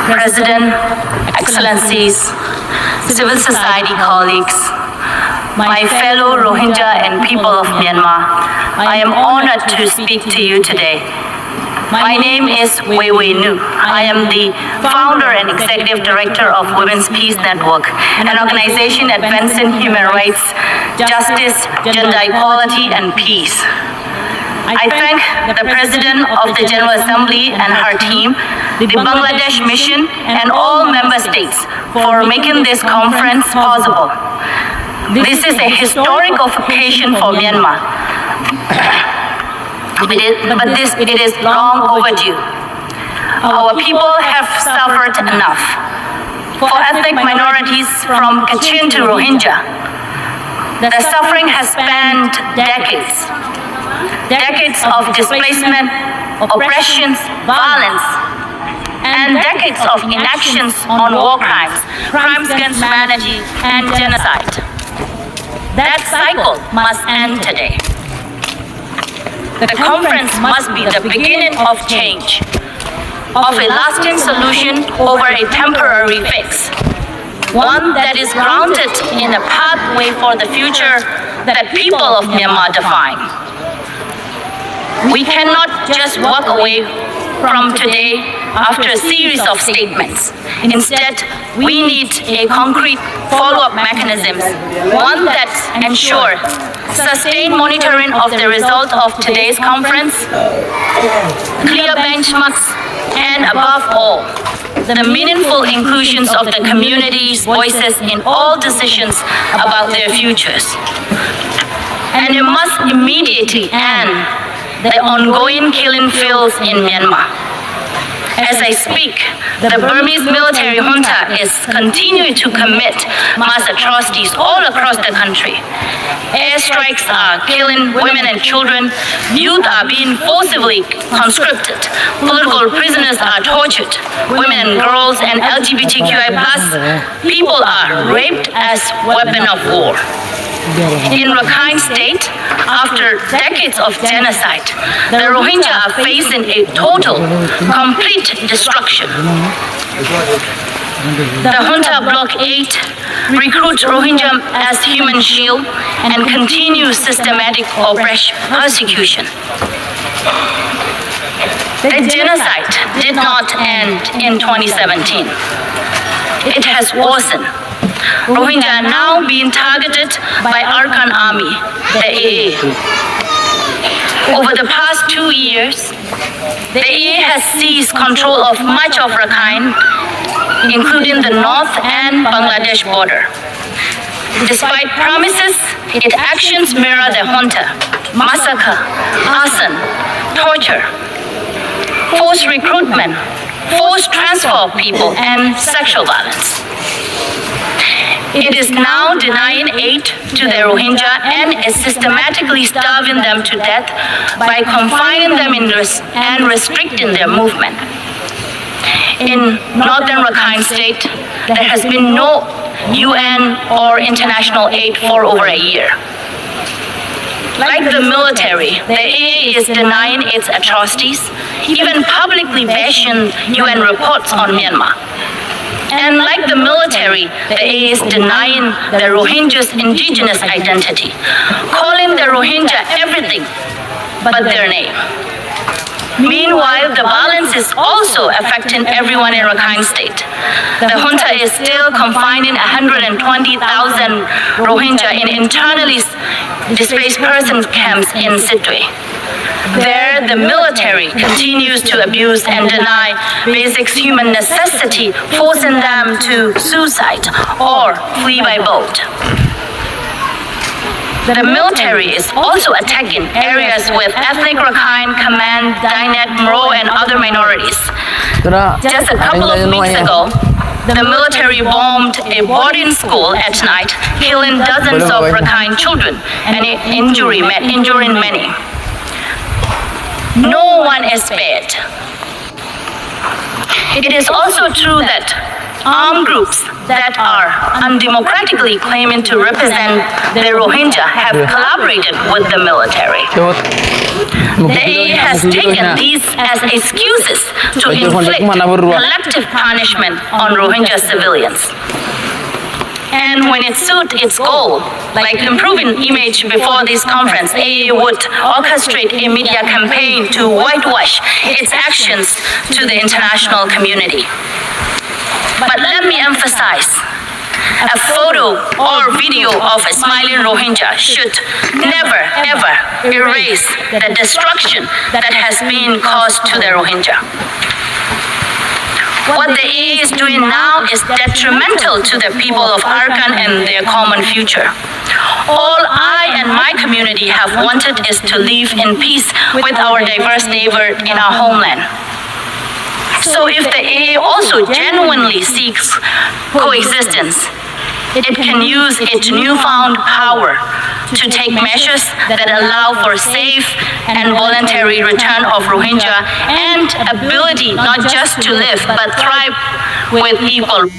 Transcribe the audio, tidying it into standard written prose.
President, Excellencies, civil society colleagues, my fellow Rohingya and people of Myanmar, I am honored to speak to you today. My name is Wei Wei Nu. I am the founder and executive director of Women's Peace Network, an organization advancing human rights, justice, gender equality, and peace. I thank the President of the General Assembly and her team, the Bangladesh Mission, and all member states for making this conference possible. This is a historic occasion for Myanmar. It is long overdue. Our people have suffered enough. For ethnic minorities from Kachin to Rohingya, the suffering has spanned decades. Decades of displacement, oppressions, violence, and decades of inactions on war crimes, crimes against humanity, and genocide. That cycle must end today. The conference must be the beginning of change, of a lasting solution over a temporary fix, one that is grounded in a pathway for the future that people of Myanmar define. We cannot just walk away from today after a series of statements. Instead, we need a concrete follow-up mechanism, one that ensures sustained monitoring of the result of today's conference, clear benchmarks, and above all, the meaningful inclusions of the community's voices in all decisions about their futures. And it must immediately end the ongoing killing fields in Myanmar. As I speak, the Burmese military junta is continuing to commit mass atrocities all across the country. Airstrikes are killing women and children, youth are being forcibly conscripted, political prisoners are tortured, women and girls and LGBTQI+ people are raped as weapon of war. In Rakhine State, after decades of genocide, the Rohingya are facing a total, complete destruction. The junta Bloc 8 recruits Rohingya as human shield and continues systematic persecution. The genocide did not end in 2017. It has worsened. Rohingya are now being targeted by Arkani Army, the AA. Over the past 2 years, the AA has seized control of much of Rakhine, including the north and Bangladesh border. Despite promises, its actions mirror the junta: massacre, arson, torture, forced recruitment, forced transfer of people, and sexual violence. It is now denying aid to the Rohingya and is systematically starving them to death by confining them and restricting their movement. In northern Rakhine State, there has been no UN or international aid for over a year. Like the military, the AA is denying its atrocities, even publicly bashing UN reports on Myanmar. And like the military, the AA is denying the Rohingyas' indigenous identity, calling the Rohingya everything but their name. Meanwhile, the violence is also affecting everyone in Rakhine State. The junta is still confining 120,000 Rohingya in internally displaced persons camps in Sittwe. There, the military continues to abuse and deny basic human necessity, forcing them to suicide or flee by boat. The military is also attacking areas with ethnic Rakhine, Kaman, Dainet, Mro, and other minorities. Just a couple of weeks ago, the military bombed a boarding school at night, killing dozens of Rakhine children and injuring many. No one is spared. It is also true that armed groups that are undemocratically claiming to represent the Rohingya have collaborated with the military. The AA has taken these as excuses to inflict collective punishment on Rohingya civilians. And when it suits its goal, like improving image before this conference, AA would orchestrate a media campaign to whitewash its actions to the international community. But let me emphasize, a photo or video of a smiling Rohingya should never, ever erase the destruction that has been caused to the Rohingya. What the AA is doing now is detrimental to the people of Arkhan and their common future. All I and my community have wanted is to live in peace with our diverse neighbor in our homeland. So if the AA also genuinely seeks coexistence, it can use its newfound power to take measures that allow for safe and voluntary return of Rohingya and ability not just to live but thrive with equal